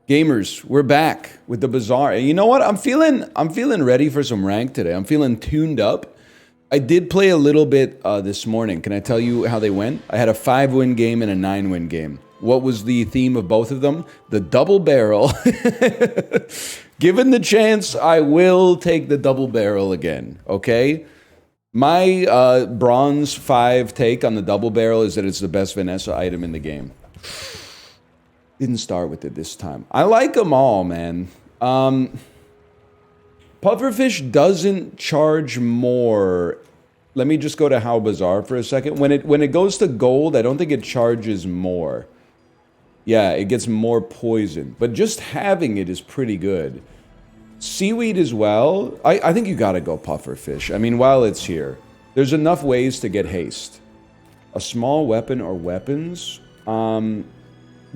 Gamers, we're back with the Bazaar. And you know what? I'm feeling ready for some rank today. I'm feeling tuned up. I did play a little bit this morning. Can I tell you how they went? I had a 5-win game and a 9-win game. What was the theme of both of them? The double barrel. Given the chance, I will take the double barrel again, okay? My bronze 5 take on the double barrel is that it's the best Vanessa item in the game. Didn't start with it this time. I like them all, man. Pufferfish doesn't charge more. Let me just go to how Bazaar for a second. When it goes to gold, I don't think it charges more. Yeah, it gets more poison. But just having it is pretty good. Seaweed as well. I think you gotta go Pufferfish. I mean, while it's here. There's enough ways to get haste. A small weapon or weapons.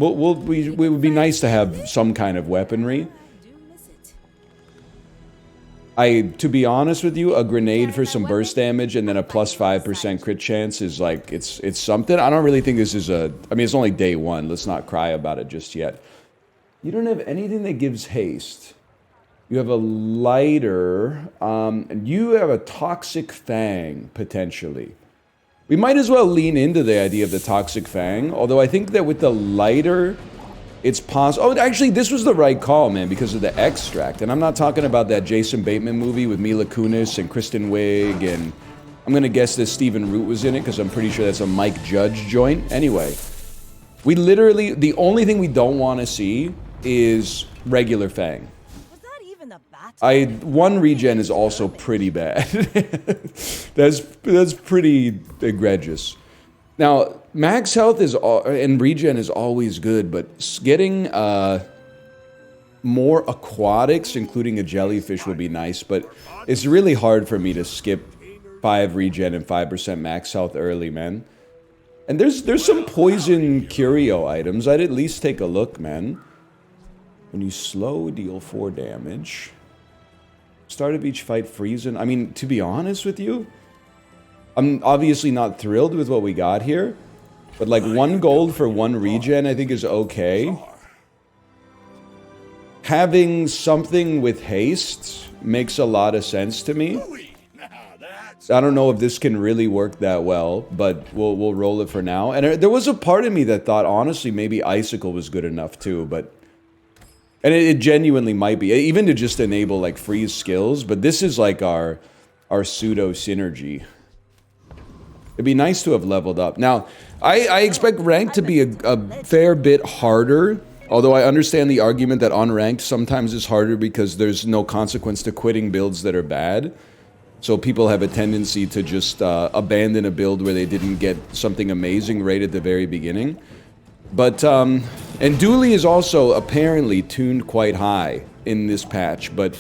It would be nice to have some kind of weaponry. To be honest with you, a grenade for some burst damage and then a plus 5% crit chance is like, it's something. I don't really think this is I mean, it's only day 1. Let's not cry about it just yet. You don't have anything that gives haste. You have a lighter, and you have a toxic fang, potentially. We might as well lean into the idea of the Toxic Fang, although I think that with the lighter, it's possible. Oh, actually, this was the right call, man, because of the extract. And I'm not talking about that Jason Bateman movie with Mila Kunis and Kristen Wiig, and I'm going to guess that Stephen Root was in it, because I'm pretty sure that's a Mike Judge joint. Anyway, we literally, the only thing we don't want to see is regular Fang. One regen is also pretty bad. that's pretty egregious. Now, max health is and regen is always good, but getting more aquatics, including a jellyfish, would be nice. But it's really hard for me to skip 5 regen and 5% max health early, man. And there's some poison curio items. I'd at least take a look, man. When you slow, deal 4 damage. Start of each fight freezing. I mean, to be honest with you, I'm obviously not thrilled with what we got here. But like 1 gold for 1 regen, I think is okay. Having something with haste makes a lot of sense to me. I don't know if this can really work that well, but we'll roll it for now. And there was a part of me that thought, honestly, maybe Icicle was good enough too, but... And it genuinely might be, even to just enable like freeze skills, but this is like our pseudo synergy. It'd be nice to have leveled up. Now, I expect ranked to be a fair bit harder, although I understand the argument that unranked sometimes is harder because there's no consequence to quitting builds that are bad. So people have a tendency to just abandon a build where they didn't get something amazing right at the very beginning. But, and Dooley is also apparently tuned quite high in this patch, but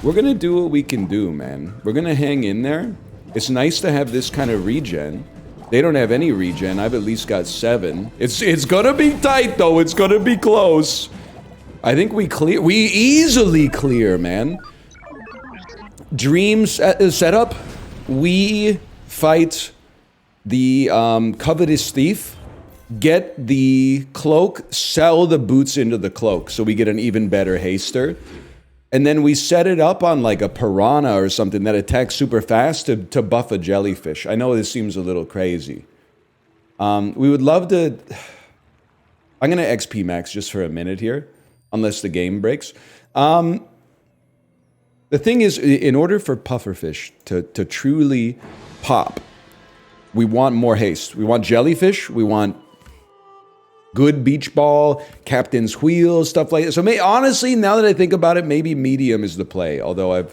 we're gonna do what we can do, man. We're gonna hang in there. It's nice to have this kind of regen. They don't have any regen. I've at least got 7. It's gonna be tight, though. It's gonna be close. I think we easily clear, man. Dream setup. We fight the covetous thief. Get the cloak, sell the boots into the cloak, so we get an even better haster. And then we set it up on like a piranha or something that attacks super fast to buff a jellyfish. I know this seems a little crazy. We would love to... I'm going to XP max just for a minute here, unless the game breaks. The thing is, in order for pufferfish to truly pop, we want more haste. We want jellyfish, we want good beach ball, captain's wheel, stuff like that. So honestly, now that I think about it, maybe medium is the play. Although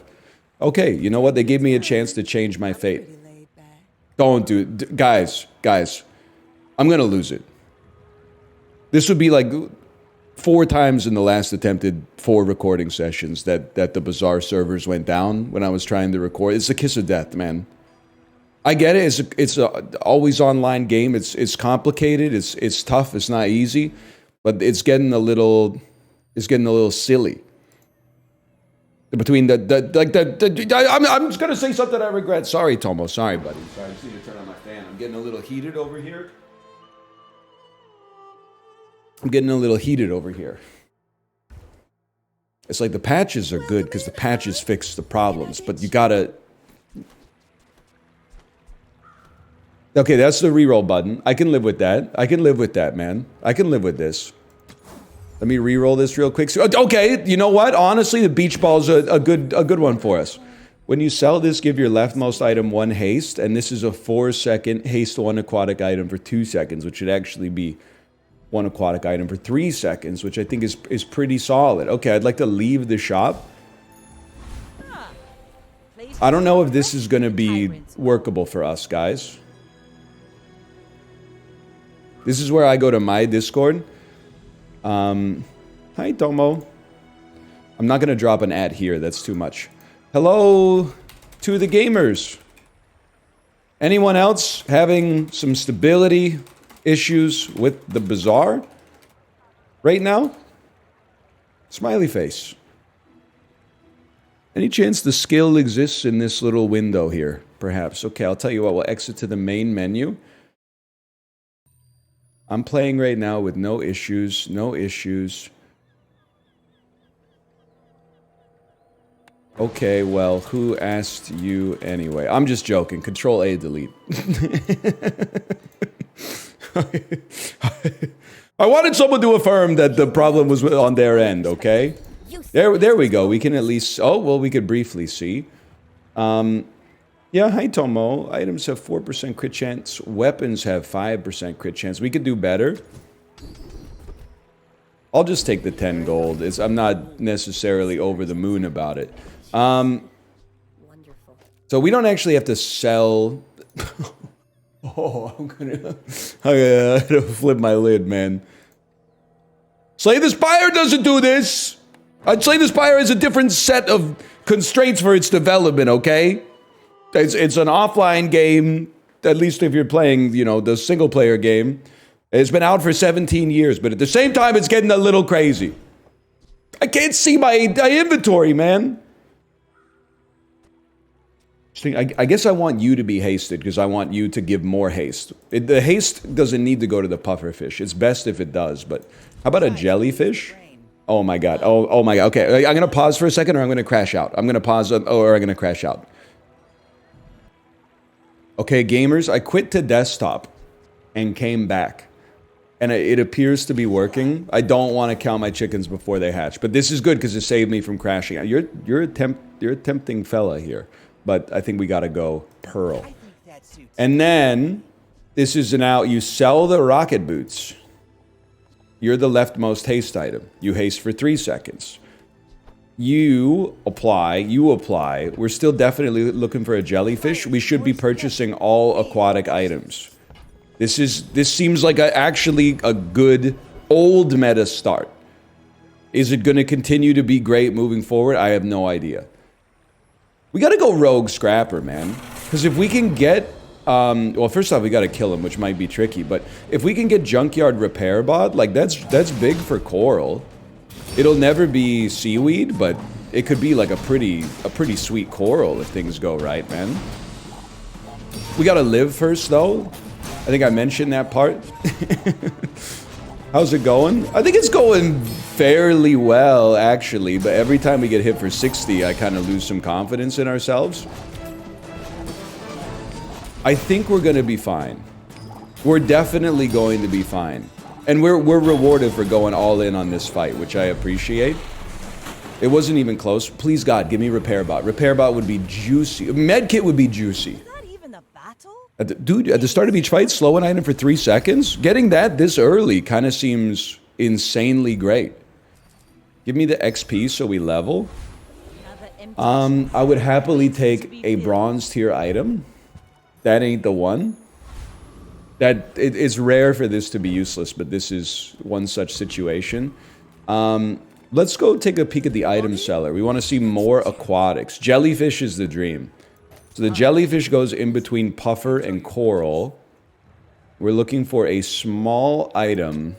okay, you know what? They gave me a chance to change my fate. Don't do it. Guys, I'm going to lose it. This would be like 4 times in the last attempted 4 recording sessions that the Bazaar servers went down when I was trying to record. It's the kiss of death, man. I get it. It's a always online game. It's complicated. It's tough. It's not easy, but it's getting a little silly. Between I'm just gonna say something I regret. Sorry, Tomo. Sorry, buddy. Sorry. I just need to turn on my fan. I'm getting a little heated over here. It's like the patches are good because the patches fix the problems, but you gotta... Okay, that's the reroll button. I can live with that. I can live with that, man. I can live with this. Let me reroll this real quick. Okay, you know what? Honestly, the beach ball is a good one for us. When you sell this, give your leftmost item 1 haste, and this is a 4-second haste 1 aquatic item for 2 seconds, which should actually be 1 aquatic item for 3 seconds, which I think is pretty solid. Okay, I'd like to leave the shop. I don't know if this is going to be workable for us, guys. This is where I go to my Discord. Hi, Tomo. I'm not going to drop an ad here. That's too much. Hello to the gamers. Anyone else having some stability issues with the Bazaar right now? Smiley face. Any chance the skill exists in this little window here? Perhaps. Okay, I'll tell you what. We'll exit to the main menu. I'm playing right now with no issues. No issues. Okay, well, who asked you anyway? I'm just joking. Control A, delete. I wanted someone to affirm that the problem was on their end, okay? There we go. We can at least... Oh, well, we could briefly see. Yeah, hi, Tomo. Items have 4% crit chance. Weapons have 5% crit chance. We could do better. I'll just take the 10 gold. I'm not necessarily over the moon about it. So we don't actually have to sell... Oh, I'm gonna flip my lid, man. Slay the Spire doesn't do this! Slay the Spire has a different set of constraints for its development, okay? It's an offline game, at least if you're playing, you know, the single-player game. It's been out for 17 years, but at the same time, it's getting a little crazy. I can't see my inventory, man. I guess I want you to be hasted, because I want you to give more haste. The haste doesn't need to go to the pufferfish. It's best if it does, but how about a jellyfish? Oh my god. Oh my god. Okay, I'm going to pause for a second, or I'm going to crash out. I'm going to pause, or I'm going to crash out. Okay, gamers, I quit to desktop and came back. And it appears to be working. I don't want to count my chickens before they hatch. But this is good because it saved me from crashing. You're a tempting fella here. But I think we gotta go Pearl. And then, this is now, you sell the rocket boots. You're the leftmost haste item. You haste for 3 seconds. You apply. We're still definitely looking for a jellyfish. We should be purchasing all aquatic items. This seems like actually a good old meta start. Is it going to continue to be great moving forward? I have no idea. We got to go rogue scrapper, man. Because if we can get... well, first off, we got to kill him, which might be tricky. But if we can get junkyard repair bot, like that's big for coral. It'll never be seaweed, but it could be like a pretty sweet coral if things go right, man. We got to live first, though. I think I mentioned that part. How's it going? I think it's going fairly well, actually. But every time we get hit for 60, I kind of lose some confidence in ourselves. I think we're going to be fine. We're definitely going to be fine. And we're rewarded for going all in on this fight, which I appreciate. It wasn't even close. Please, God, give me repair bot. Repair bot would be juicy. Medkit would be juicy. Dude, at the start of each fight, slow an item for 3 seconds? Getting that this early kind of seems insanely great. Give me the XP so we level. I would happily take a bronze tier item. That ain't the one. It's rare for this to be useless, but this is one such situation. Let's go take a peek at the item seller. We want to see more aquatics. Jellyfish is the dream. So the jellyfish goes in between puffer and coral. We're looking for a small item,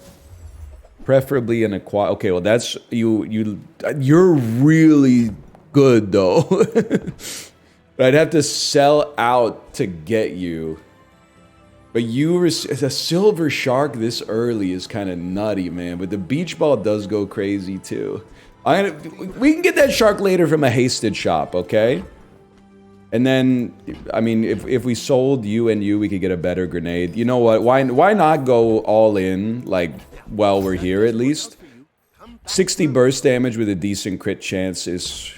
preferably an aqua. Okay, well that's you're really good though. I'd have to sell out to get you. But a silver shark this early is kind of nutty, man. But the beach ball does go crazy too. We can get that shark later from a hasted shop, okay? And then, I mean, if we sold you and you, we could get a better grenade. You know what? Why not go all in, like, while we're here at least? 60 burst damage with a decent crit chance is,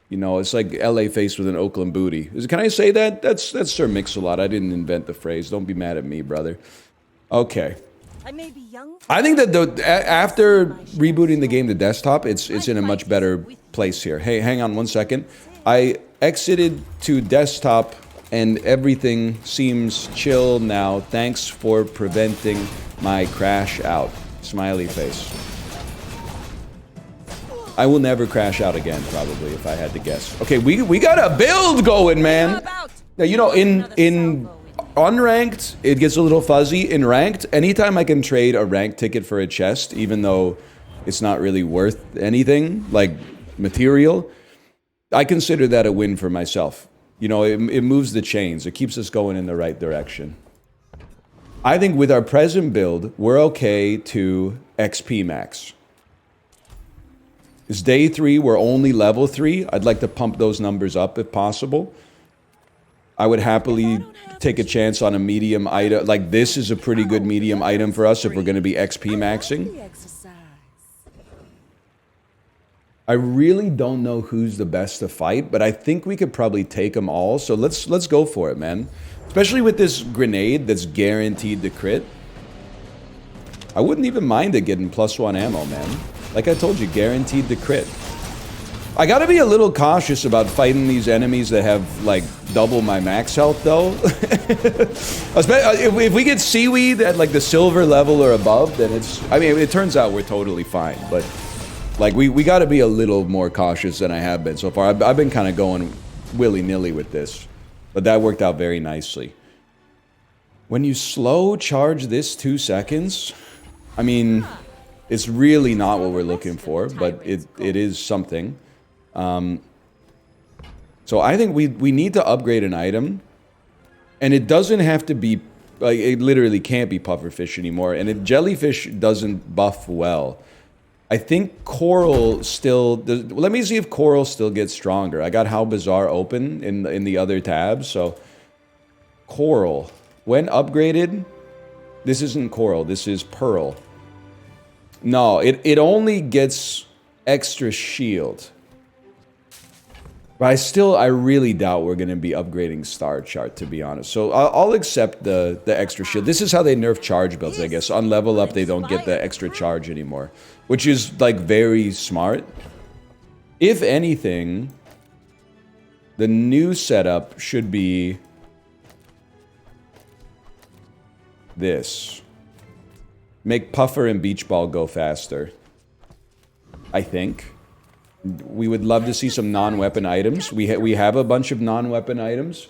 you know, it's like LA faced with an Oakland booty. Can I say that? That's Sir Mix-a-Lot. I didn't invent the phrase. Don't be mad at me, brother. Okay. I think that after rebooting the game to desktop, it's in a much better place here. Hey, hang on one second. I exited to desktop and everything seems chill now. Thanks for preventing my crash out. Smiley face. I will never crash out again, probably, if I had to guess. Okay, we got a build going, man. Now, you know, in unranked, it gets a little fuzzy. In ranked, anytime I can trade a ranked ticket for a chest, even though it's not really worth anything, like material, I consider that a win for myself. You know, it moves the chains. It keeps us going in the right direction. I think with our present build, we're okay to XP max. It's day 3, we're only level 3. I'd like to pump those numbers up if possible. I would happily take a chance on a medium item. Like, this is a pretty good medium item for us if we're going to be XP maxing. I really don't know who's the best to fight, but I think we could probably take them all. So let's go for it, man. Especially with this grenade that's guaranteed to crit. I wouldn't even mind it getting +1 ammo, man. Like I told you, guaranteed to crit. I gotta be a little cautious about fighting these enemies that have, like, double my max health, though. If we get seaweed at, like, the silver level or above, then it's... I mean, it turns out we're totally fine, but... Like, we gotta be a little more cautious than I have been so far. I've been kind of going willy-nilly with this. But that worked out very nicely. When you slow charge this 2 seconds... I mean, it's really not what we're looking for, but it is something. So I think we need to upgrade an item. And it doesn't have to be... Like, it literally can't be pufferfish anymore. And jellyfish doesn't buff well. I think coral still... Let me see if coral still gets stronger. I got how Bazaar open in the other tabs, so... Coral. When upgraded... This isn't coral, this is pearl. No, it only gets extra shield. But I really doubt we're going to be upgrading Star Chart, to be honest. So I'll accept the extra shield. This is how they nerf charge builds, I guess. On level up, they don't get the extra charge anymore. Which is, like, very smart. If anything, the new setup should be... this. Make Puffer and Beach Ball go faster. I think. We would love to see some non-weapon items. We have a bunch of non-weapon items.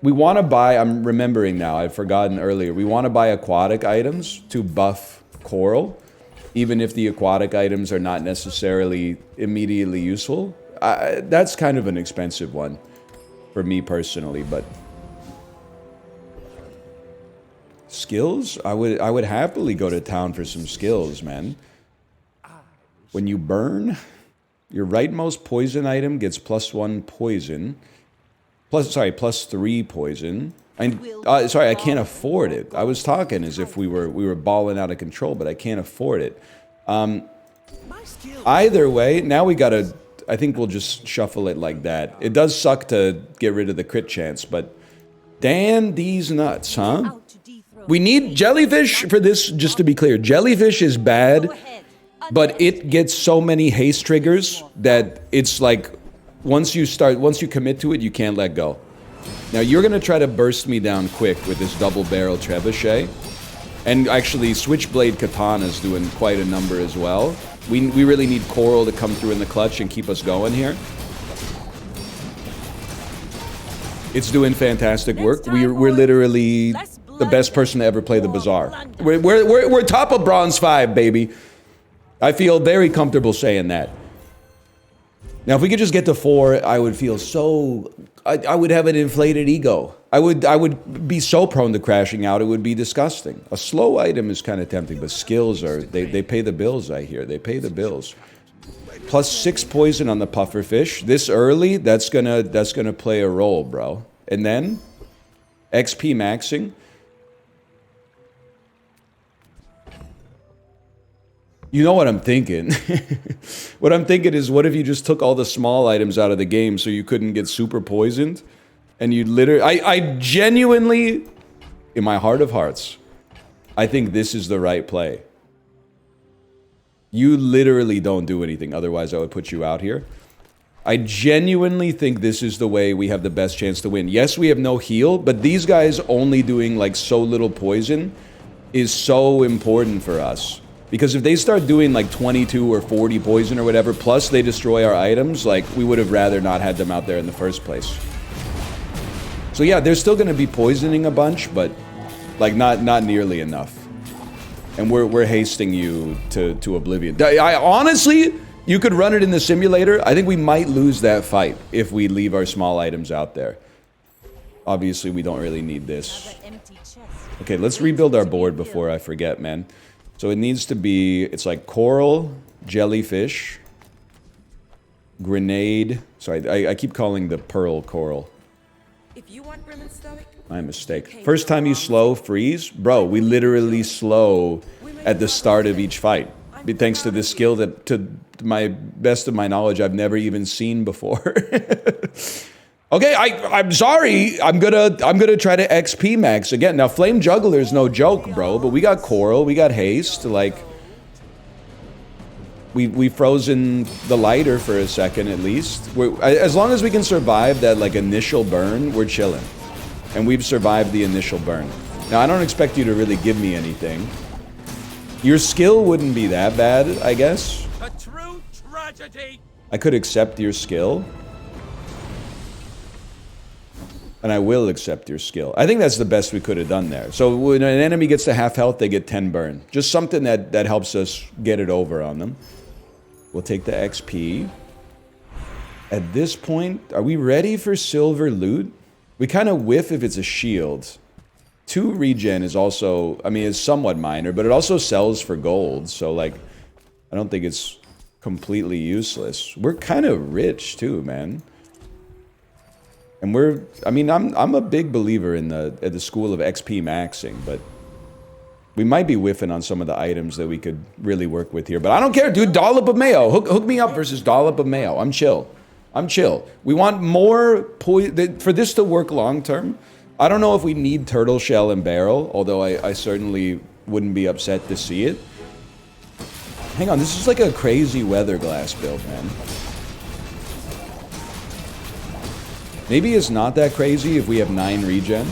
We want to buy... I'm remembering now. I've forgotten earlier. We want to buy aquatic items to buff coral. Even if the aquatic items are not necessarily immediately useful. That's kind of an expensive one. For me personally, but... Skills? I would happily go to town for some skills, man. When you burn, your rightmost poison item gets +1 poison. +3 poison. Sorry, I can't afford it. I was talking as if we were balling out of control, but I can't afford it. Either way, now we gotta... I think we'll just shuffle it like that. It does suck to get rid of the crit chance, but... Damn these nuts, huh? We need jellyfish for this, just to be clear. Jellyfish is bad, but it gets so many haste triggers that it's like, once you commit to it, you can't let go. Now, you're going to try to burst me down quick with this double barrel trebuchet. And actually, Switchblade Katana's doing quite a number as well. We really need Coral to come through in the clutch and keep us going here. It's doing fantastic work. We're literally... the best person to ever play the Bazaar. We're top of bronze 5, baby. I feel very comfortable saying that. Now, if we could just get to 4, I would feel so... I would have an inflated ego. I would be so prone to crashing out, it would be disgusting. A slow item is kind of tempting, but skills are... They pay the bills, I hear. They pay the bills. +6 poison on the pufferfish. This early, that's gonna play a role, bro. And then XP maxing. You know what I'm thinking? What I'm thinking is, what if you just took all the small items out of the game so you couldn't get super poisoned? And you literally... I genuinely, in my heart of hearts, I think this is the right play. You literally don't do anything, otherwise I would put you out here. I genuinely think this is the way we have the best chance to win. Yes, we have no heal, but these guys only doing like so little poison is so important for us. Because if they start doing like 22 or 40 poison or whatever, plus they destroy our items, like we would have rather not had them out there in the first place. So yeah, they're still gonna be poisoning a bunch, but like not nearly enough. And we're hasting you to oblivion. I honestly, you could run it in the simulator. I think we might lose that fight if we leave our small items out there. Obviously, we don't really need this. Okay, let's rebuild our board before I forget, man. So it needs to be, it's like coral, jellyfish, grenade. Sorry, I keep calling the pearl coral. If you want grim and stoic, My mistake. First time you slow, freeze? Bro, we literally slow at the start of each fight. Thanks to this skill that, to my best of my knowledge, I've never even seen before. Okay, I'm sorry. I'm gonna try to XP max again. Now, Flame Juggler is no joke, bro. But we got Coral, we got Haste. Like, we frozen the lighter for a second at least. As long as we can survive that like initial burn, we're chilling. And we've survived the initial burn. Now, I don't expect you to really give me anything. Your skill wouldn't be that bad, I guess. a true tragedy. I could accept your skill. And I will accept your skill. I think that's the best we could have done there. So when an enemy gets to half health, they get 10 burn. Just something that helps us get it over on them. We'll take the XP. At this point, are we ready for silver loot? We kind of whiff if it's a shield. 2 regen is also, I mean, it's somewhat minor, but it also sells for gold. So like, I don't think it's completely useless. We're kind of rich too, man. And I'm a big believer in the school of XP maxing, but we might be whiffing on some of the items that we could really work with here. But I don't care, dude. Dollop of mayo. Hook me up versus dollop of mayo. I'm chill. I'm chill. We want more for this to work long term. I don't know if we need turtle shell and barrel, although I certainly wouldn't be upset to see it. Hang on, this is like a crazy weather glass build, man. Maybe it's not that crazy if we have 9 regen.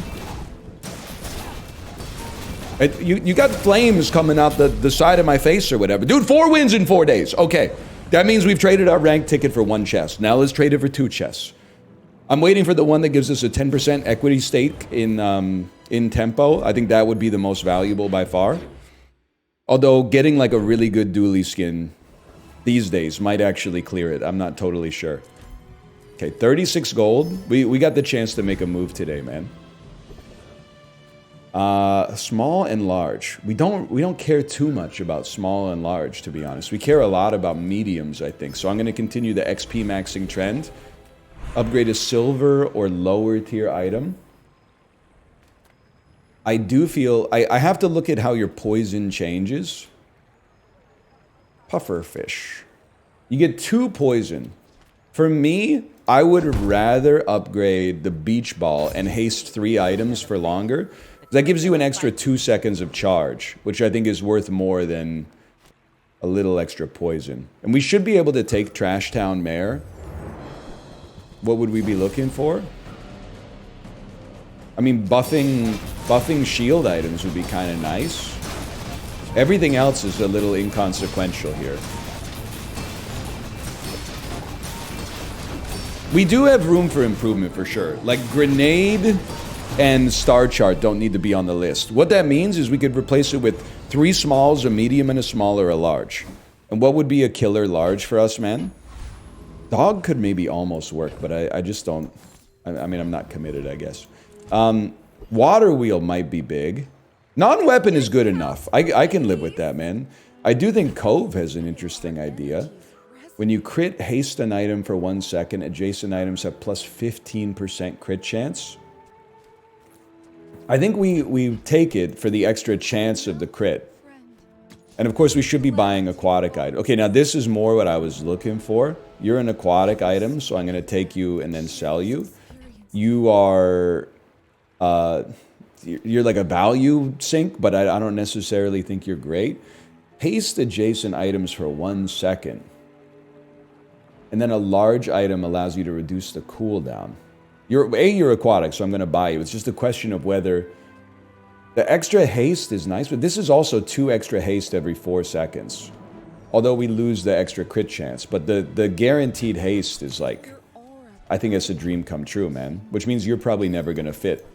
You got flames coming out the side of my face or whatever. Dude, 4 wins in 4 days. Okay. That means we've traded our rank ticket for 1 chest. Now let's trade it for 2 chests. I'm waiting for the one that gives us a 10% equity stake in tempo. I think that would be the most valuable by far. Although getting like a really good dually skin these days might actually clear it. I'm not totally sure. Okay, 36 gold. We got the chance to make a move today, man. Small and large. We don't care too much about small and large, to be honest. We care a lot about mediums, I think. So I'm going to continue the XP maxing trend. Upgrade a silver or lower tier item. I do feel... I have to look at how your poison changes. Pufferfish. You get 2 poison. For me, I would rather upgrade the beach ball and haste 3 items for longer. That gives you an extra 2 seconds of charge, which I think is worth more than a little extra poison. And we should be able to take Trash Town Mare. What would we be looking for? I mean, buffing shield items would be kind of nice. Everything else is a little inconsequential here. We do have room for improvement for sure. Like grenade and star chart don't need to be on the list. What that means is we could replace it with 3 smalls, a medium, and a small or a large. And what would be a killer large for us, man? Dog could maybe almost work, but I just don't... I mean, I'm not committed, I guess. Water wheel might be big. Non-weapon is good enough. I can live with that, man. I do think Cove has an interesting idea. When you crit haste an item for 1 second, adjacent items have plus 15% crit chance. I think we take it for the extra chance of the crit. And of course, we should be buying aquatic items. Okay, now this is more what I was looking for. You're an aquatic item, so I'm going to take you and then sell you. You are... you're like a value sink, but I don't necessarily think you're great. Haste adjacent items for 1 second. And then a large item allows you to reduce the cooldown. You're aquatic, so I'm going to buy you. It's just a question of whether... The extra haste is nice, but this is also 2 extra haste every 4 seconds. Although we lose the extra crit chance. But the guaranteed haste is like... I think it's a dream come true, man. Which means you're probably never going to fit.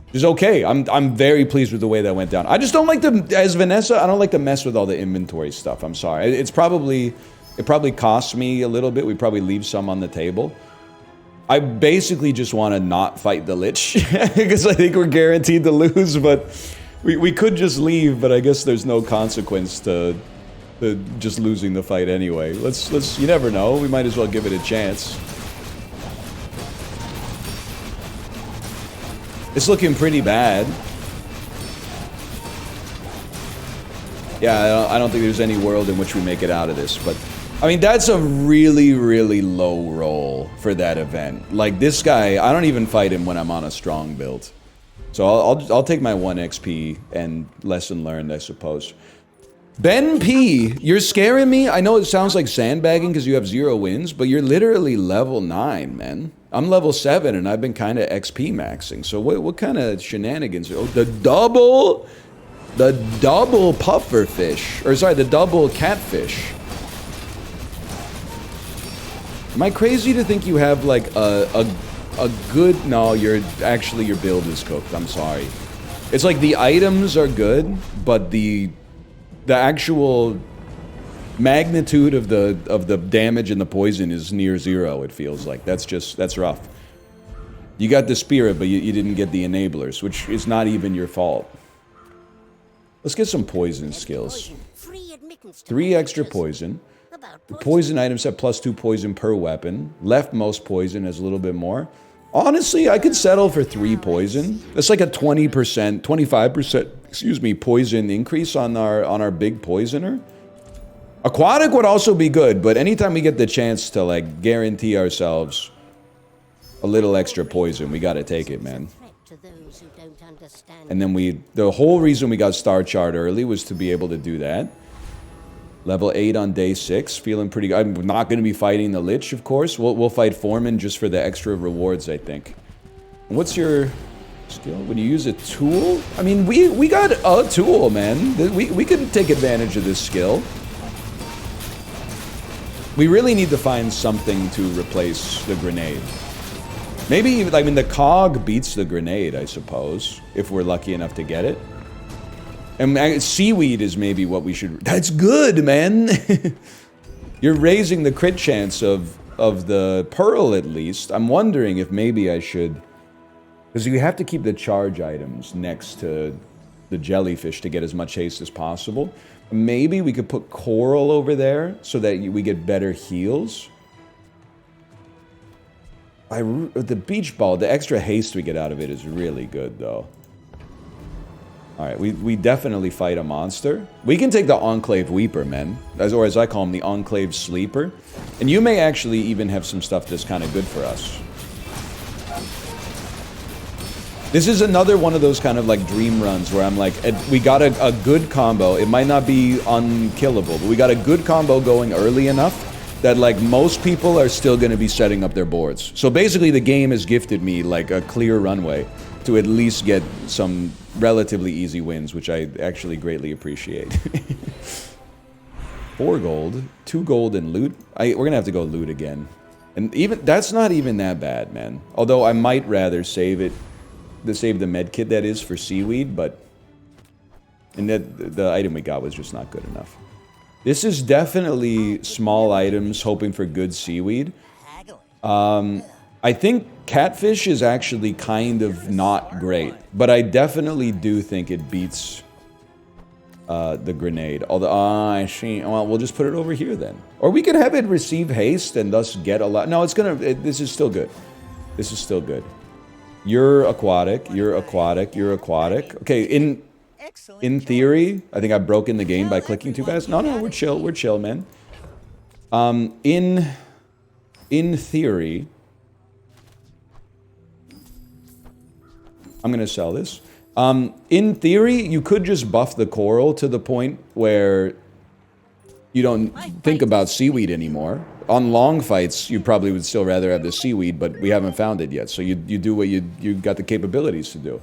Which is okay. I'm very pleased with the way that went down. I just don't like to... As Vanessa, I don't like to mess with all the inventory stuff. I'm sorry. It's probably... It probably costs me a little bit. We probably leave some on the table. I basically just want to not fight the Lich. Because I think we're guaranteed to lose, but... We could just leave, but I guess there's no consequence to just losing the fight anyway. Let's... You never know. We might as well give it a chance. It's looking pretty bad. Yeah, I don't think there's any world in which we make it out of this, but... I mean, that's a really, really low roll for that event. Like, this guy, I don't even fight him when I'm on a strong build. So I'll take my 1 XP and lesson learned, I suppose. Ben P, you're scaring me. I know it sounds like sandbagging because you have 0 wins, but you're literally level 9, man. I'm level 7 and I've been kind of XP maxing. So what kind of shenanigans? Oh, the double puffer fish. Or sorry, the double catfish. Am I crazy to think you have like a good... No, your build is cooked. I'm sorry. It's like the items are good, but the actual magnitude of the damage and the poison is near 0, it feels like. That's rough. You got the spirit, but you didn't get the enablers, which is not even your fault. Let's get some poison skills. 3 extra poison. The poison items have plus 2 poison per weapon. Leftmost poison has a little bit more. Honestly, I could settle for 3 poison. That's like a 20%, 25%, excuse me, poison increase on our big poisoner. Aquatic would also be good, but anytime we get the chance to like guarantee ourselves a little extra poison, we gotta take it, man. And then the whole reason we got Star Chart early was to be able to do that. Level 8 on day 6, feeling pretty good. I'm not going to be fighting the Lich, of course. We'll fight Foreman just for the extra rewards, I think. What's your skill? When you use a tool? I mean, we got a tool, man. We could take advantage of this skill. We really need to find something to replace the grenade. Maybe, I mean, the cog beats the grenade, I suppose, if we're lucky enough to get it. And seaweed is maybe what we should... That's good, man! You're raising the crit chance of the pearl, at least. I'm wondering if maybe I should... Because you have to keep the charge items next to the jellyfish to get as much haste as possible. Maybe we could put coral over there so that we get better heals. The beach ball, the extra haste we get out of it is really good, though. Alright, we definitely fight a monster. We can take the Enclave Weeper, man. Or as I call him, the Enclave Sleeper. And you may actually even have some stuff that's kind of good for us. This is another one of those kind of like dream runs where I'm like, we got a good combo. It might not be unkillable, but we got a good combo going early enough that like most people are still going to be setting up their boards. So basically the game has gifted me like a clear runway to at least get some relatively easy wins, which I actually greatly appreciate. 4 gold, 2 gold and loot. We're gonna have to go loot again. And even that's not even that bad, man. Although I might rather save the medkit that is for seaweed, but... And the item we got was just not good enough. This is definitely small items hoping for good seaweed. I think catfish is actually kind of not great, but I definitely do think it beats the grenade. Although, I see. Well, we'll just put it over here then. Or we could have it receive haste and thus get a lot. No, it's gonna. This is still good. This is still good. You're aquatic. You're aquatic. You're aquatic. Okay, in theory, I think I've broken the game by clicking too fast. No, we're chill. We're chill, man. In theory, I'm gonna sell this. In theory, you could just buff the coral to the point where you don't think about seaweed anymore. On long fights, you probably would still rather have the seaweed, but we haven't found it yet. So you do what you got the capabilities to do.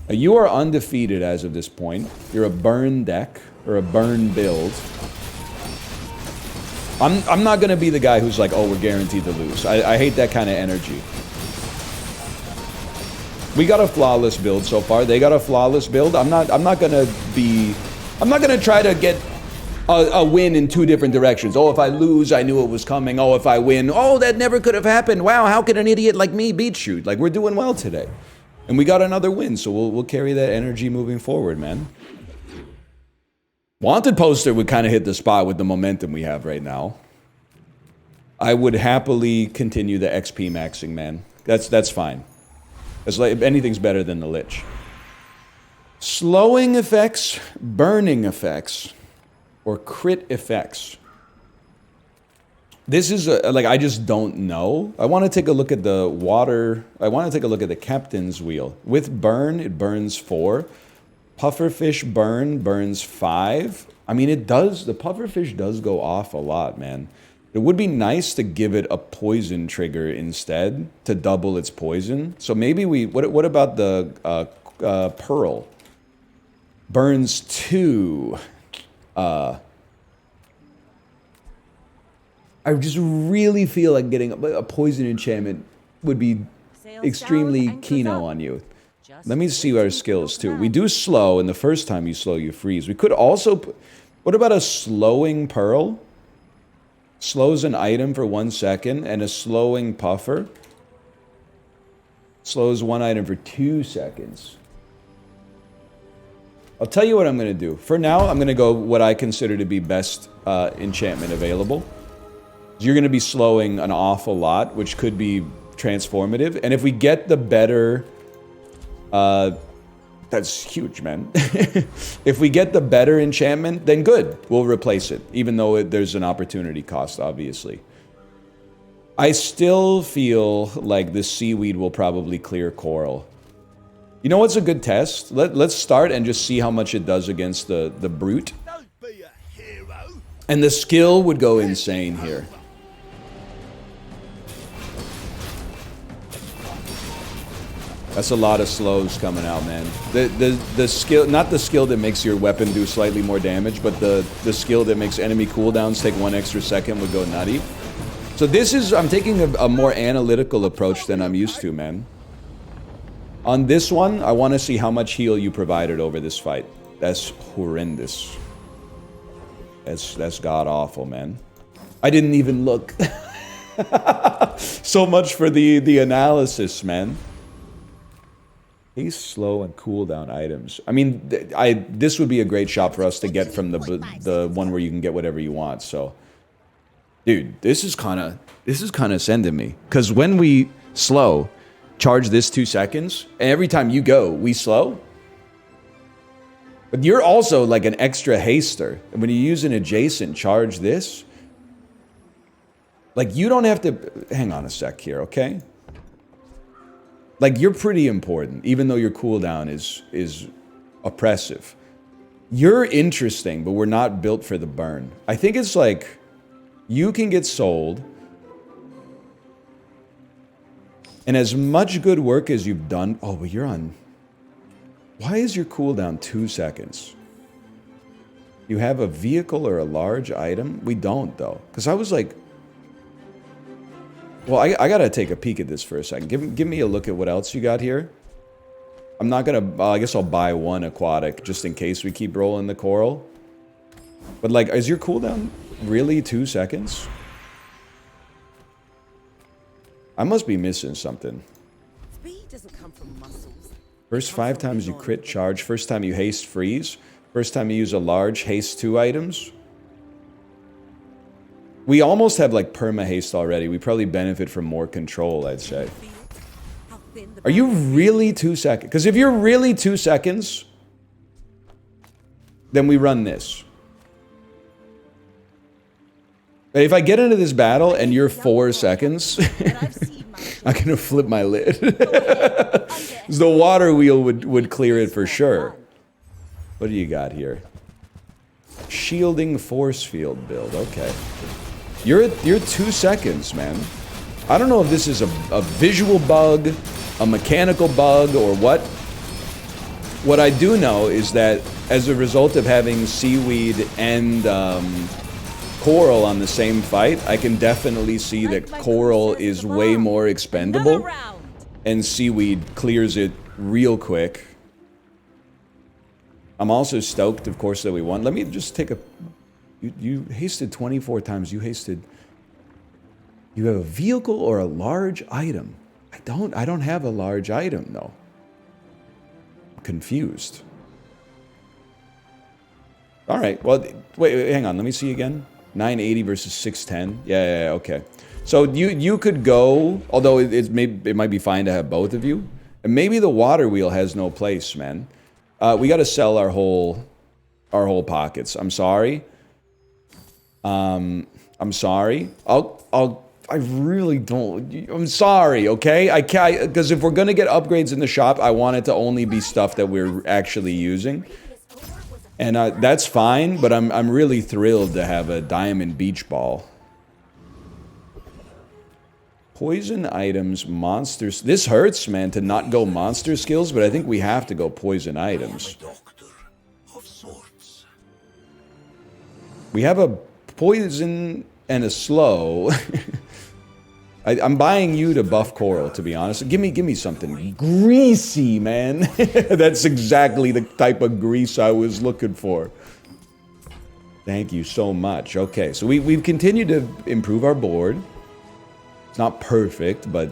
You are undefeated as of this point. You're a burn deck or a burn build. I'm not gonna be the guy who's like, oh, we're guaranteed to lose. I hate that kind of energy. We got a flawless build so far. They got a flawless build. I'm not gonna try to get a win in two different directions. Oh, if I lose, I knew it was coming. Oh, if I win, oh, that never could have happened. Wow, how could an idiot like me beat you? Like, we're doing well today. And we got another win, so we'll carry that energy moving forward, man. Wanted poster would kind of hit the spot with the momentum we have right now. I would happily continue the XP maxing, man. That's fine. It's like, if anything's better than the Lich. Slowing effects, burning effects, or crit effects. This is like, I just don't know. I want to take a look at the water. I want to take a look at the captain's wheel. With burn, it burns 4. Pufferfish burn burns 5. I mean, it does. The pufferfish does go off a lot, man. It would be nice to give it a poison trigger instead to double its poison. So maybe we. What about the pearl? Burns 2. I just really feel like getting a poison enchantment would be extremely keen-o on you. Let me see our skills too. We do slow, and the first time you slow, you freeze. We could also. What about a slowing pearl? Slows an item for 1 second, and a slowing puffer slows one item for 2 seconds. I'll tell you what I'm going to do. For now, I'm going to go what I consider to be best enchantment available. You're going to be slowing an awful lot, which could be transformative. And if we get the better... that's huge, man. If we get the better enchantment, then good. We'll replace it, even though there's an opportunity cost, obviously. I still feel like the seaweed will probably clear coral. You know what's a good test? Let's start and just see how much it does against the brute. And the skill would go insane here. That's a lot of slows coming out, man. The skill, not the skill that makes your weapon do slightly more damage, but the skill that makes enemy cooldowns take 1 extra second would go nutty. So this is, I'm taking a more analytical approach than I'm used to, man. On this one, I want to see how much heal you provided over this fight. That's horrendous. That's god-awful, man. I didn't even look. So much for the analysis, man. He's slow and cooldown items. I mean, this would be a great shop for us to get from the one where you can get whatever you want. So, dude, this is kind of sending me, because when we slow, charge this 2 seconds, and every time you go, we slow. But you're also like an extra haster, and when you use an adjacent, charge this. Like, you don't have to. Hang on a sec here, okay? Like, you're pretty important, even though your cooldown is oppressive. You're interesting, but we're not built for the burn. I think it's like, you can get sold, and as much good work as you've done... Oh, but you're on... Why is your cooldown 2 seconds? You have a vehicle or a large item? We don't, though. Because I was like... Well, I gotta take a peek at this for a second. Give me a look at what else you got here. I'm not gonna... I guess I'll buy one aquatic, just in case we keep rolling the coral. But, like, is your cooldown really 2 seconds? I must be missing something. Speed doesn't come from muscles. First 5 times you crit charge, first time you haste freeze. First time you use a large, haste 2 items. We almost have like perma haste already. We probably benefit from more control, I'd say. Are you really 2 seconds? Because if you're really 2 seconds, then we run this. But if I get into this battle and you're 4 seconds, I'm gonna flip my lid. The water wheel would clear it for sure. What do you got here? Shielding force field build. Okay. You're 2 seconds, man. I don't know if this is a visual bug, a mechanical bug, or what. What I do know is that as a result of having seaweed and coral on the same fight, I can definitely see that coral is way more expendable, and seaweed clears it real quick. I'm also stoked, of course, that we won. Let me just take a... You hasted 24 times. You hasted... You have a vehicle or a large item? I don't have a large item, though. I'm confused. All right, well, wait, hang on. Let me see again. 980 versus 610. Yeah, okay. So you could go, although it might be fine to have both of you. And maybe the water wheel has no place, man. We got to sell our whole pockets. I'm sorry. I'm sorry. I really don't. I'm sorry, okay? I can't, because if we're gonna get upgrades in the shop, I want it to only be stuff that we're actually using. And that's fine, but I'm really thrilled to have a diamond beach ball. Poison items, monsters. This hurts, man, to not go monster skills, but I think we have to go poison items. We have a poison and a slow. I'm buying you to buff coral, to be honest. Give me something greasy, man. That's exactly the type of grease I was looking for. Thank you so much. Okay, so we've continued to improve our board. It's not perfect, but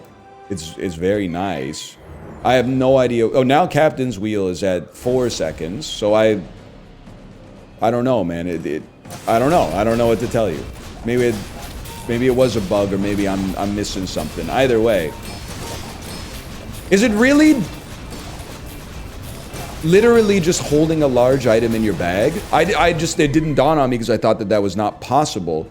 it's very nice. I have no idea. Oh, now Captain's Wheel is at 4 seconds, so I don't know, man. I don't know. I don't know what to tell you. Maybe it was a bug, or maybe I'm missing something. Either way, is it really literally just holding a large item in your bag? It didn't dawn on me because I thought that was not possible.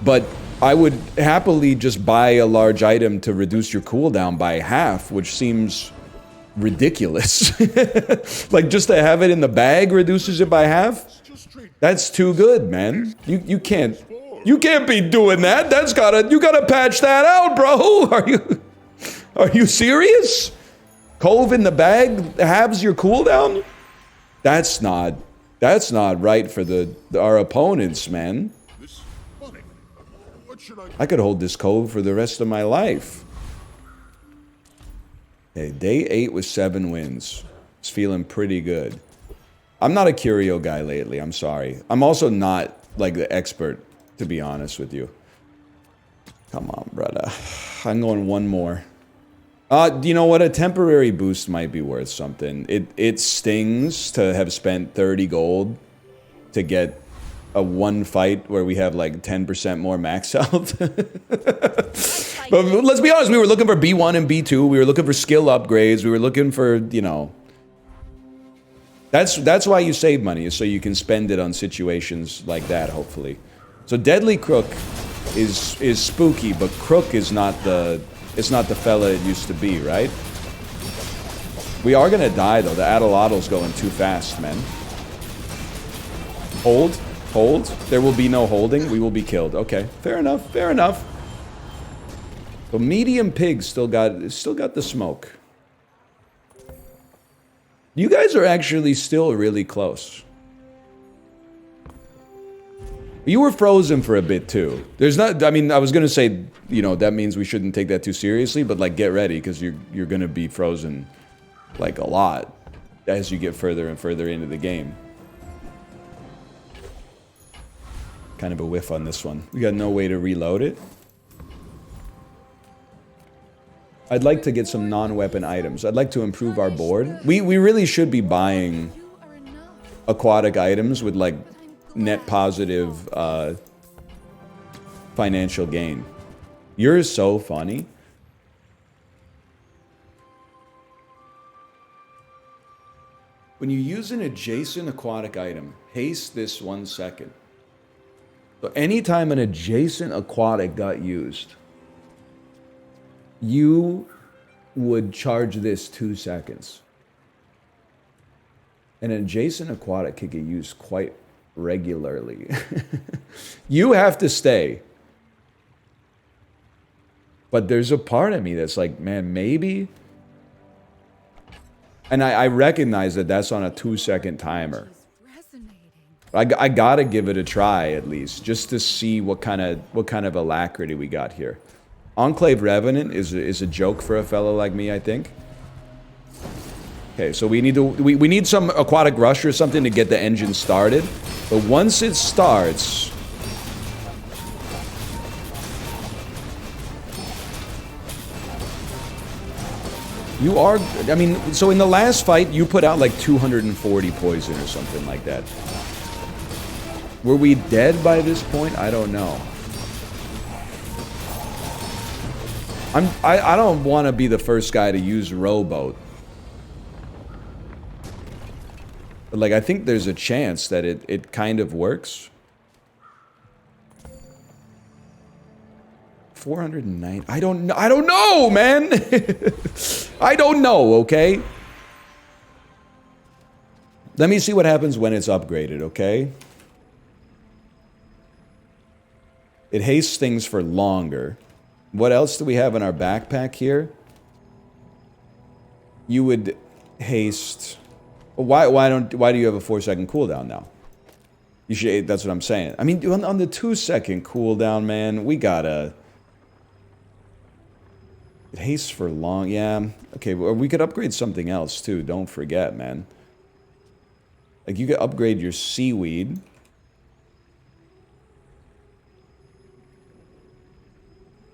But I would happily just buy a large item to reduce your cooldown by half, which seems ridiculous. Like, just to have it in the bag reduces it by half? That's too good, man. You can't be doing that. You gotta patch that out, bro. Are you serious? Cove in the bag halves your cooldown? That's not right for our opponents, man. I could hold this cove for the rest of my life. Hey, day 8 with 7 wins. It's feeling pretty good. I'm not a curio guy lately, I'm sorry. I'm also not, like, the expert, to be honest with you. Come on, brother. I'm going one more. You know what? A temporary boost might be worth something. It stings to have spent 30 gold to get a one fight where we have like 10% more max health. But let's be honest, we were looking for B1 and B2. We were looking for skill upgrades. We were looking for, you know... That's why you save money, is so you can spend it on situations like that, hopefully. So Deadly Crook is spooky, but Crook is not the fella it used to be, right? We are gonna die though. The Adeladal's going too fast, man. Hold. There will be no holding. We will be killed. Okay, fair enough. So medium pig still got the smoke. You guys are actually still really close. You were frozen for a bit too. There's not, I mean, I was gonna say, you know, that means we shouldn't take that too seriously, but like, get ready, because you're gonna be frozen like a lot as you get further and further into the game. Kind of a whiff on this one. We got no way to reload it. I'd like to get some non-weapon items. I'd like to improve our board. We really should be buying aquatic items with like net positive financial gain. You're so funny. When you use an adjacent aquatic item, haste this 1 second. So anytime an adjacent aquatic got used, you would charge this 2 seconds. And an adjacent aquatic could get used quite regularly. You have to stay. But there's a part of me that's like, man, maybe. And I recognize that that's on a 2-second timer. I gotta give it a try at least, just to see what kind of alacrity we got here. Enclave Revenant is a joke for a fellow like me, I think. Okay, so we need some aquatic rush or something to get the engine started. But once it starts, you are, I mean, so in the last fight, you put out like 240 poison or something like that. Were we dead by this point? I don't know. I don't want to be the first guy to use rowboat. But like, I think there's a chance that it kind of works. 409. I don't know, man. I don't know, okay? Let me see what happens when it's upgraded, okay? It hastes things for longer. What else do we have in our backpack here? You would haste. Why do you have a 4-second cooldown now? You should. That's what I'm saying. I mean, on the 2-second cooldown, man, we gotta. It hastes for long. Yeah. Okay. Well, we could upgrade something else too. Don't forget, man. Like you could upgrade your seaweed.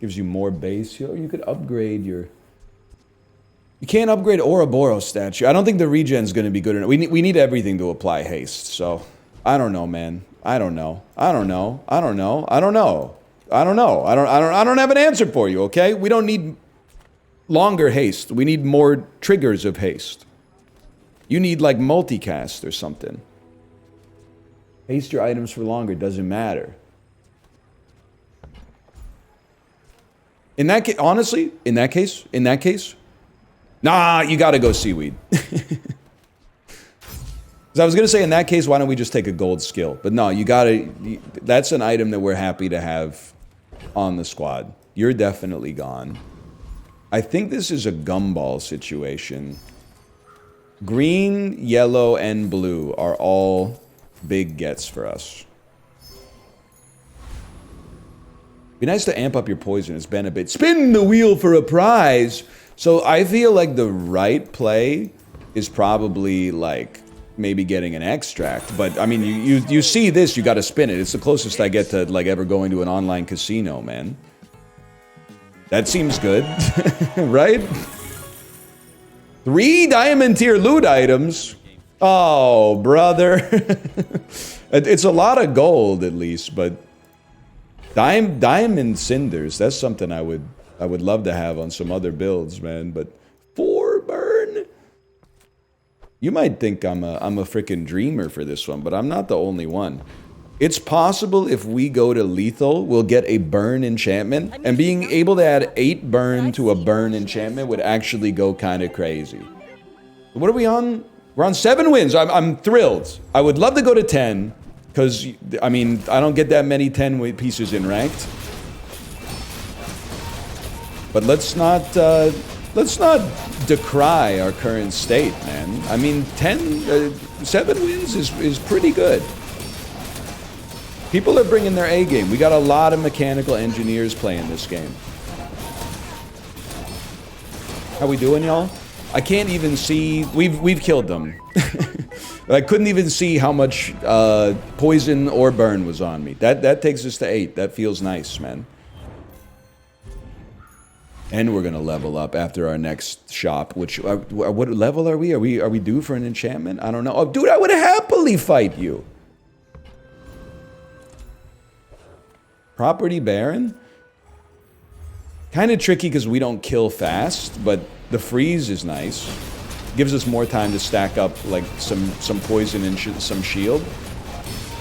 Gives you more base. You could upgrade your. You can't upgrade Ouroboros statue. I don't think the regen's going to be good enough. We need everything to apply haste. So I don't know, man. I don't know. I don't know. I don't know. I don't know. I don't know. I don't have an answer for you. Okay. We don't need longer haste. We need more triggers of haste. You need like multicast or something. Haste your items for longer. Doesn't matter. In that case, honestly, in that case, nah, you gotta go seaweed. I was gonna say, in that case, why don't we just take a gold skill? But no, that's an item that we're happy to have on the squad. You're definitely gone. I think this is a gumball situation. Green, yellow, and blue are all big gets for us. Be nice to amp up your poison. It's been a bit. Spin the wheel for a prize. So I feel like the right play is probably like maybe getting an extract. But I mean, you see this, you got to spin it. It's the closest I get to like ever going to an online casino, man. That seems good, right? 3 diamond tier loot items. Oh, brother. It's a lot of gold at least, but. Diamond cinders, that's something I would love to have on some other builds, man, but 4 burn? You might think I'm a freaking dreamer for this one, but I'm not the only one. It's possible if we go to lethal, we'll get a burn enchantment, and being able to add 8 burn to a burn enchantment would actually go kind of crazy. What are we on? We're on 7 wins. I'm thrilled. I would love to go to 10. Because, I mean, I don't get that many 10 pieces in ranked. But let's not decry our current state, man. I mean, 7 wins is pretty good. People are bringing their A game. We got a lot of mechanical engineers playing this game. How we doing, y'all? I can't even see. We've killed them. I couldn't even see how much poison or burn was on me. That takes us to 8. That feels nice, man. And we're gonna level up after our next shop. Which what level are we? Are we due for an enchantment? I don't know. Oh, dude, I would happily fight you. Property Baron. Kind of tricky because we don't kill fast, but the freeze is nice. Gives us more time to stack up like some poison and some shield.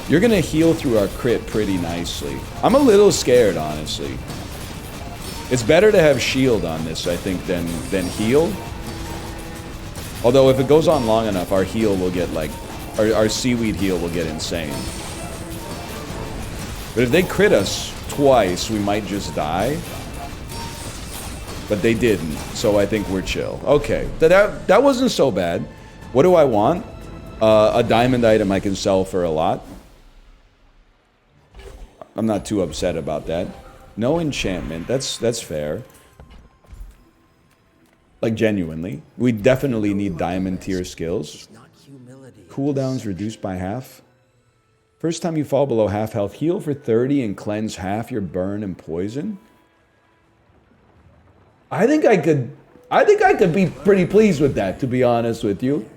You're gonna heal through our crit pretty nicely. I'm a little scared, honestly. It's better to have shield on this, I think, than heal. Although if it goes on long enough, our heal will get like our seaweed heal will get insane. But if they crit us twice, we might just die. But they didn't, so I think we're chill. Okay, that wasn't so bad. What do I want? A diamond item I can sell for a lot. I'm not too upset about that. No enchantment, that's fair. Like, genuinely. We definitely need diamond tier skills. Cooldowns reduced by half. First time you fall below half health, heal for 30 and cleanse half your burn and poison. I think I could be pretty pleased with that, to be honest with you.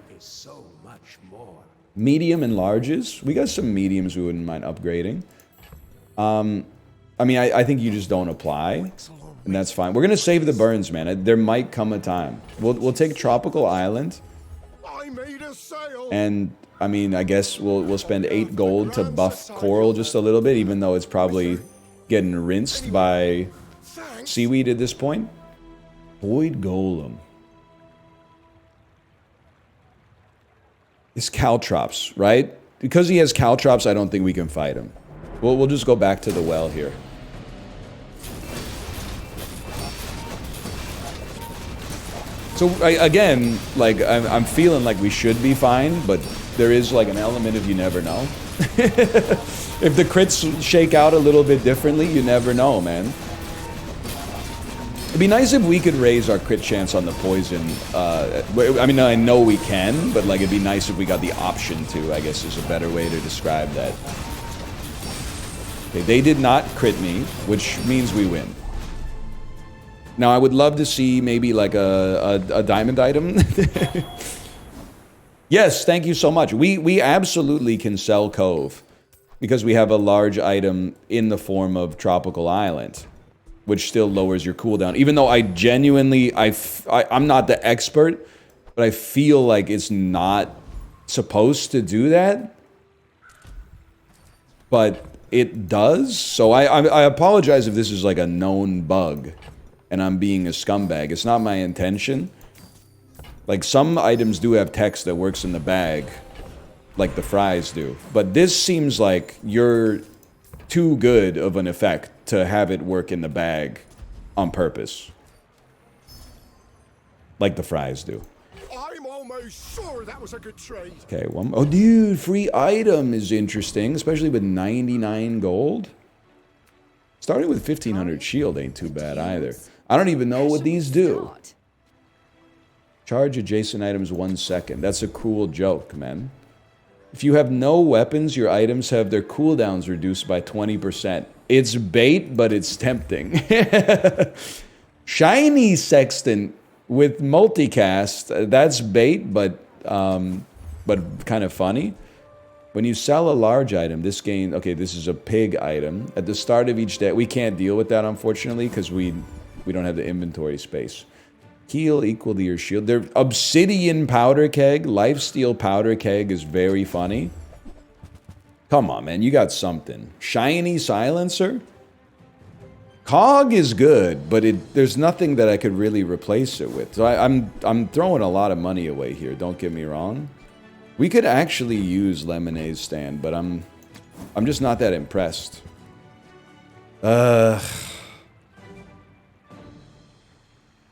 Medium and larges. We got some mediums we wouldn't mind upgrading. I mean, I think you just don't apply, and that's fine. We're gonna save the burns, man. There might come a time. We'll take Tropical Island, and I mean, I guess we'll spend 8 gold to buff Coral just a little bit, even though it's probably getting rinsed by seaweed at this point. Void Golem. It's Caltrops, right? Because he has Caltrops, I don't think we can fight him. We'll just go back to the well here. So, again, like, I'm feeling like we should be fine, but there is, like, an element of you never know. If the crits shake out a little bit differently, you never know, man. It'd be nice if we could raise our crit chance on the poison. I mean, I know we can, but, like, it'd be nice if we got the option to, I guess is a better way to describe that. Okay, they did not crit me, which means we win. Now, I would love to see maybe like a diamond item. Yes, thank you so much. We absolutely can sell Cove because we have a large item in the form of Tropical Island, which still lowers your cooldown. Even though I genuinely, I'm not the expert, but I feel like it's not supposed to do that. But it does. So I apologize if this is like a known bug and I'm being a scumbag. It's not my intention. Like, some items do have text that works in the bag, like the fries do. But this seems like you're too good of an effect to have it work in the bag on purpose. Like the fries do. I'm almost sure that was a good trade. Okay, one. Oh, dude, free item is interesting, especially with 99 gold. Starting with 1500 shield ain't too bad either. I don't even know what these do. Charge adjacent items 1 second. That's a cool joke, man. If you have no weapons, your items have their cooldowns reduced by 20%. It's bait, but it's tempting. Shiny Sextant with multicast. That's bait, but kind of funny. When you sell a large item, this gain... Okay, this is a pig item. At the start of each day... We can't deal with that, unfortunately, because we don't have the inventory space. Heal equal to your shield. Their obsidian powder keg, lifesteal powder keg is very funny. Come on, man, you got something. Shiny silencer? Cog is good, but there's nothing that I could really replace it with. So I'm throwing a lot of money away here, don't get me wrong. We could actually use Lemonade Stand, but I'm just not that impressed.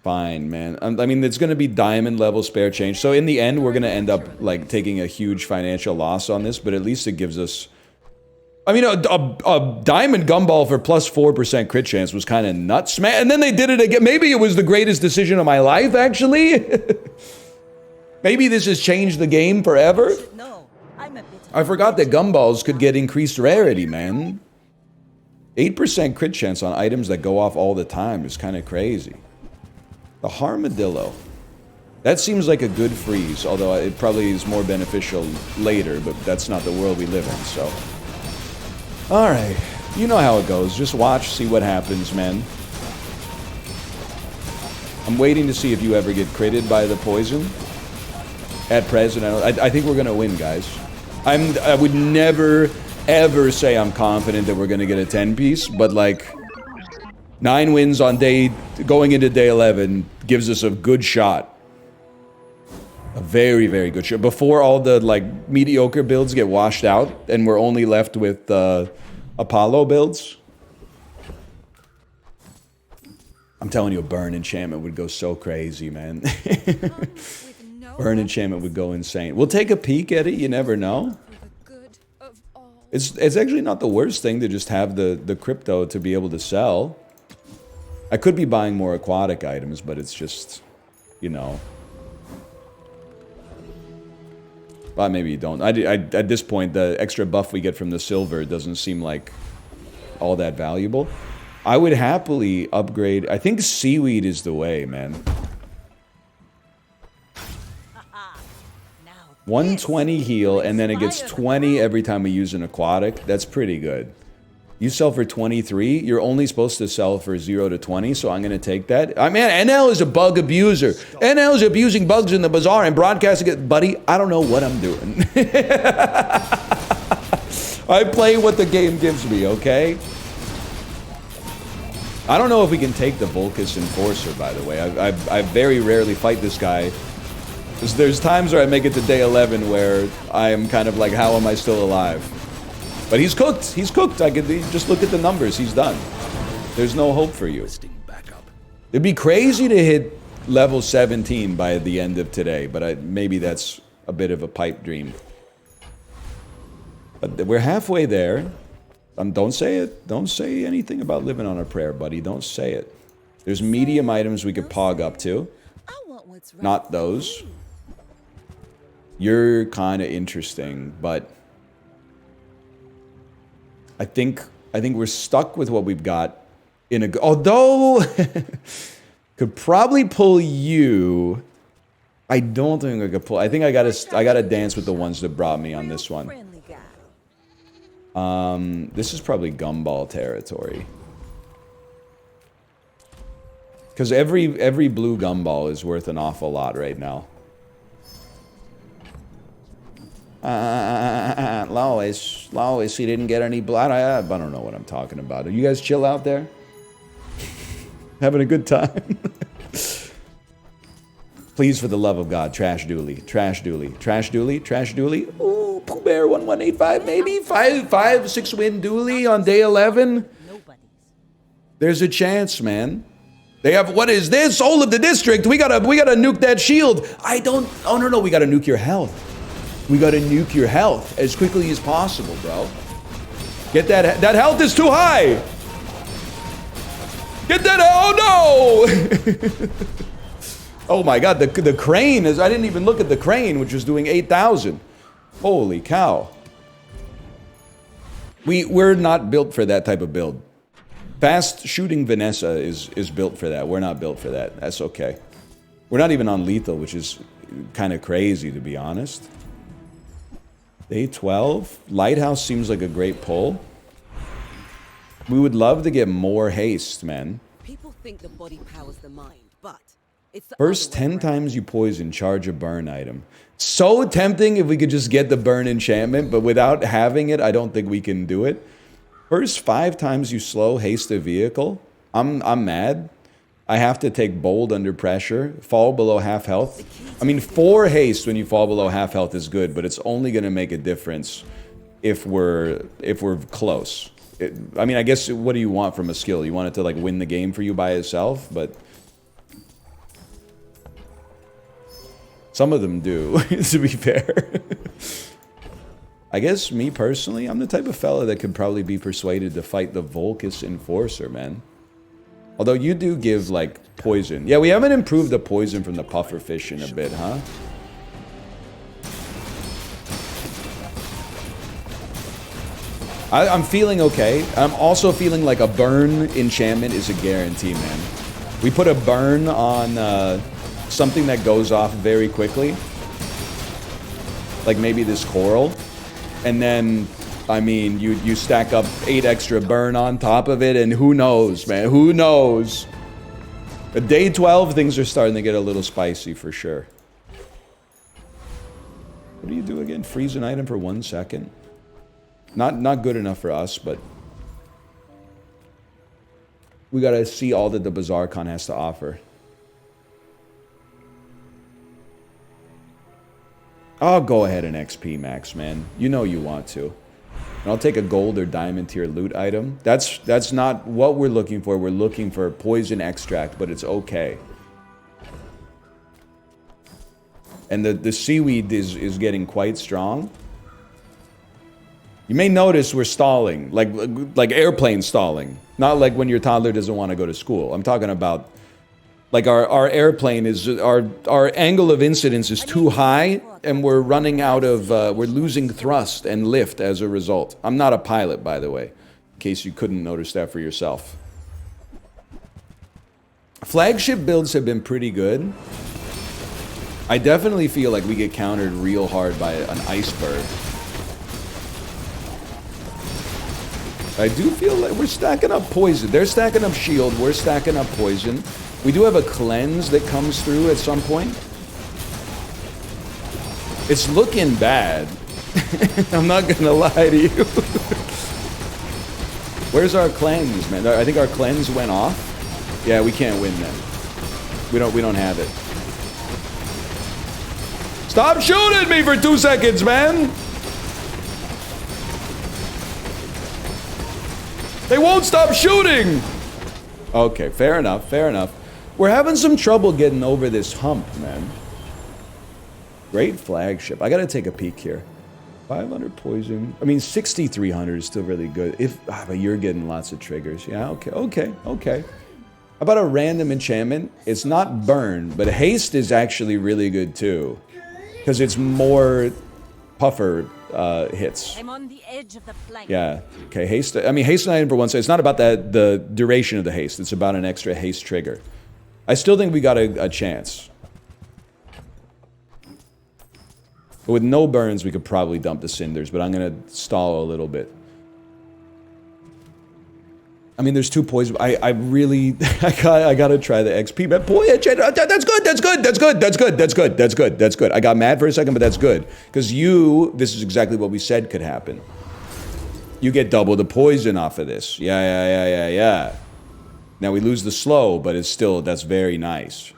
Fine, man. I mean, it's going to be diamond level spare change. So in the end, we're going to end up like taking a huge financial loss on this, but at least it gives us... I mean, a diamond gumball for plus 4% crit chance was kind of nuts, man. And then they did it again. Maybe it was the greatest decision of my life, actually. Maybe this has changed the game forever. I forgot that gumballs could get increased rarity, man. 8% crit chance on items that go off all the time is kind of crazy. The Armadillo. That seems like a good freeze, although it probably is more beneficial later, but that's not the world we live in, so. Alright, you know how it goes. Just watch, see what happens, man. I'm waiting to see if you ever get critted by the poison. At present, I think we're gonna win, guys. I would never, ever say I'm confident that we're gonna get a 10-piece, but like, 9 wins on going into day 11 gives us a good shot. A very, very good shot. Before all the, like, mediocre builds get washed out, and we're only left with, Apollo builds. I'm telling you, a burn enchantment would go so crazy, man. Burn enchantment would go insane. We'll take a peek at it, you never know. It's actually not the worst thing to just have the crypto to be able to sell. I could be buying more aquatic items, but it's just, you know. Well, maybe you don't. At this point, the extra buff we get from the silver doesn't seem like all that valuable. I would happily upgrade. I think seaweed is the way, man. 120 heal, and then it gets 20 every time we use an aquatic. That's pretty good. You sell for 23. You're only supposed to sell for 0 to 20, so I'm going to take that. Man, NL is a bug abuser. NL is abusing bugs in the Bazaar and broadcasting it. Buddy, I don't know what I'm doing. I play what the game gives me, okay? I don't know if we can take the Vulcus Enforcer, by the way. I very rarely fight this guy. There's times where I make it to day 11 where I am kind of like, how am I still alive? But he's cooked. He's cooked. I could just look at the numbers. He's done. There's no hope for you. It'd be crazy to hit level 17 by the end of today, but maybe that's a bit of a pipe dream. But we're halfway there. Don't say it. Don't say anything about living on a prayer, buddy. Don't say it. There's medium items we could pog up to. Not those. You're kind of interesting, but I think we're stuck with what we've got in a. Although could probably pull you. I don't think I could pull. I think I gotta dance with the ones that brought me on this one. This is probably gumball territory. Because every blue gumball is worth an awful lot right now. Lois, he didn't get any blood. I don't know what I'm talking about. Are you guys chill out there? Having a good time? Please, for the love of God, trash dually, trash dually, trash dually, trash dually. Ooh, Pooh Bear 1185, maybe 6 win dually on day 11. There's a chance, man. They have, what is this? Soul of the district. We gotta nuke that shield. Oh no, we gotta nuke your health. We gotta nuke your health as quickly as possible, bro. Get that health is too high. Get that, oh no! Oh my god, the crane is, I didn't even look at the crane, which was doing 8,000. Holy cow. We're not built for that type of build. Fast shooting Vanessa is built for that. We're not built for that. That's okay. We're not even on lethal, which is kind of crazy, to be honest. Day 12. Lighthouse seems like a great pull. We would love to get more haste, man. People think the body powers the mind, but it's the First 10 times you poison, charge a burn item. So tempting if we could just get the burn enchantment, but without having it, I don't think we can do it. First 5 times you slow, haste a vehicle. I'm mad. I have to take bold under pressure, fall below half health. I mean, 4 haste when you fall below half health is good, but it's only going to make a difference if we're close. I mean, I guess, what do you want from a skill? You want it to, like, win the game for you by itself, but some of them do, to be fair. I guess, me personally, I'm the type of fella that could probably be persuaded to fight the Vulcus Enforcer, man. Although you do give, like, poison. Yeah, we haven't improved the poison from the pufferfish in a bit, huh? I'm feeling okay. I'm also feeling like a burn enchantment is a guarantee, man. We put a burn on something that goes off very quickly. Like maybe this coral. And then, I mean, you stack up 8 extra burn on top of it, and who knows, man? Who knows? At day 12, things are starting to get a little spicy for sure. What do you do again? Freeze an item for 1 second? Not good enough for us, but we gotta see all that the Bazaar Con has to offer. I'll go ahead and XP max, man. You know you want to. And I'll take a gold or diamond tier loot item. That's not what we're looking for. We're looking for poison extract, but it's okay. And the seaweed is getting quite strong. You may notice we're stalling, like airplane stalling. Not like when your toddler doesn't want to go to school. I'm talking about like our airplane is, our angle of incidence is too high, and we're running out of, we're losing thrust and lift as a result. I'm not a pilot, by the way, in case you couldn't notice that for yourself. Flagship builds have been pretty good. I definitely feel like we get countered real hard by an iceberg. I do feel like we're stacking up poison. They're stacking up shield, we're stacking up poison. We do have a cleanse that comes through at some point. It's looking bad. I'm not gonna lie to you. Where's our cleanse, man? I think our cleanse went off. Yeah, we can't win then. We don't have it. Stop shooting me for 2 seconds, man! They won't stop shooting! Okay, fair enough, fair enough. We're having some trouble getting over this hump, man. Great flagship. I gotta take a peek here. 500 poison. I mean, 6,300 is still really good. But you're getting lots of triggers. Yeah, okay. How about a random enchantment? It's not burn, but haste is actually really good too. Because it's more puffer hits. I'm on the edge of the plank. Yeah. Okay, haste. I mean, haste an item for 1 second. It's not about the duration of the haste. It's about an extra haste trigger. I still think we got a chance. But with no burns, we could probably dump the cinders, but I'm gonna stall a little bit. I mean, there's 2 poison. I really, I gotta try the XP. But boy, that's good. I got mad for a second, but that's good. Because this is exactly what we said could happen. You get double the poison off of this. Yeah. Now we lose the slow, but it's still, that's very nice.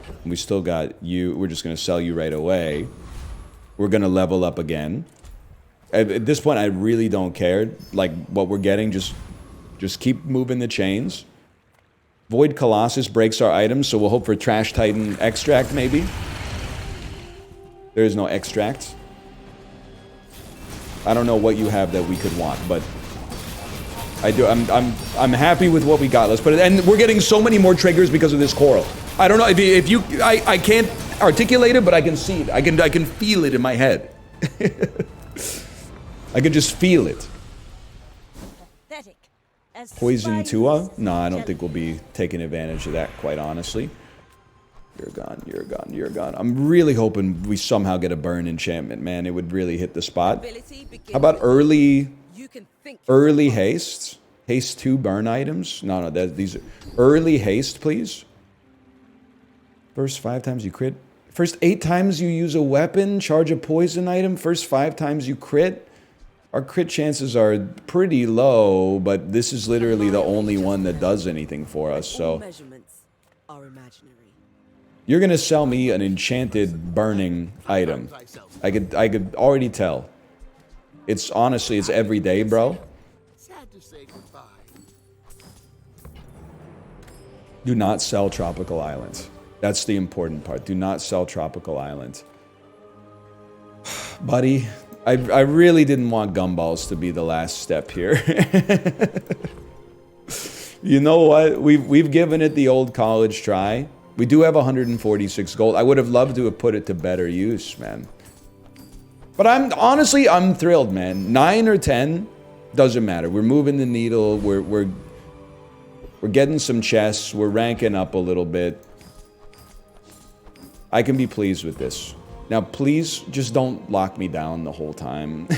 And we still got you. We're just gonna sell you right away. We're gonna level up again. At this point, I really don't care. Like what we're getting, just keep moving the chains. Void Colossus breaks our items, so we'll hope for Trash Titan extract, maybe. There is no extract. I don't know what you have that we could want, but I do. I'm happy with what we got. Let's put it. And we're getting so many more triggers because of this coral. I don't know if you. I can't articulate it, but I can see it. I can feel it in my head. I can just feel it. Poison Tua? No, I don't think we'll be taking advantage of that, quite honestly. You're gone. I'm really hoping we somehow get a burn enchantment, man. It would really hit the spot. How about early haste? Haste 2 burn items? No, these are early haste, please. First 5 times you crit. First 8 times you use a weapon, charge a poison item. First 5 times you crit. Our crit chances are pretty low, but this is literally the only one that does anything for us, so. Measurements are imaginary. You're gonna sell me an enchanted burning item. I could already tell. It's honestly, it's every day, bro. Sad to say goodbye. Do not sell Tropical Islands. That's the important part. Do not sell Tropical Islands. Buddy, I really didn't want gumballs to be the last step here. You know what? We've given it the old college try. We do have 146 gold. I would have loved to have put it to better use, man. But I'm thrilled, man. 9 or 10 doesn't matter. We're moving the needle. We're getting some chests. We're ranking up a little bit. I can be pleased with this. Now, please, just don't lock me down the whole time.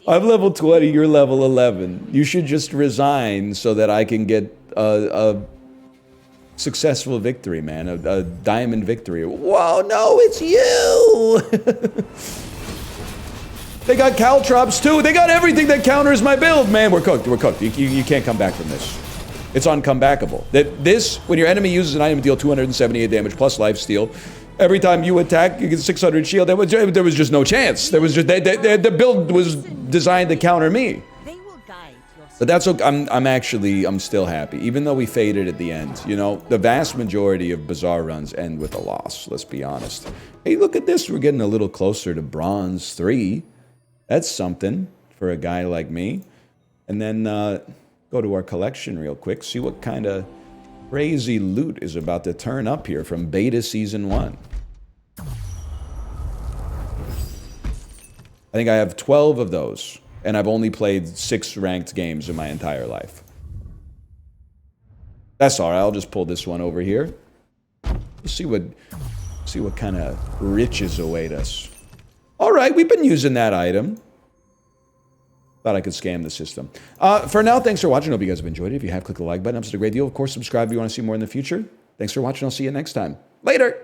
I'm level 20, you're level 11. You should just resign so that I can get a successful victory, man. A diamond victory. Whoa, no, it's you! They got caltrops too. They got everything that counters my build. Man, we're cooked. We're cooked. You can't come back from this. It's uncomebackable. This, when your enemy uses an item to deal 278 damage plus lifesteal, every time you attack, you get 600 shield. There was just no chance. There was just the build was designed to counter me. They will guide your But that's okay. I'm still happy, even though we faded at the end. You know, the vast majority of Bazaar runs end with a loss. Let's be honest. Hey, look at this. We're getting a little closer to bronze 3. That's something for a guy like me. And then go to our collection real quick. See what kind of crazy loot is about to turn up here from beta season 1. I think I have 12 of those, and I've only played 6 ranked games in my entire life. That's all right. I'll just pull this one over here. See what kind of riches await us. All right, we've been using that item. Thought I could scam the system. For now, thanks for watching. Hope you guys have enjoyed it. If you have, click the like button. It's a great deal. Of course, subscribe if you want to see more in the future. Thanks for watching. I'll see you next time. Later.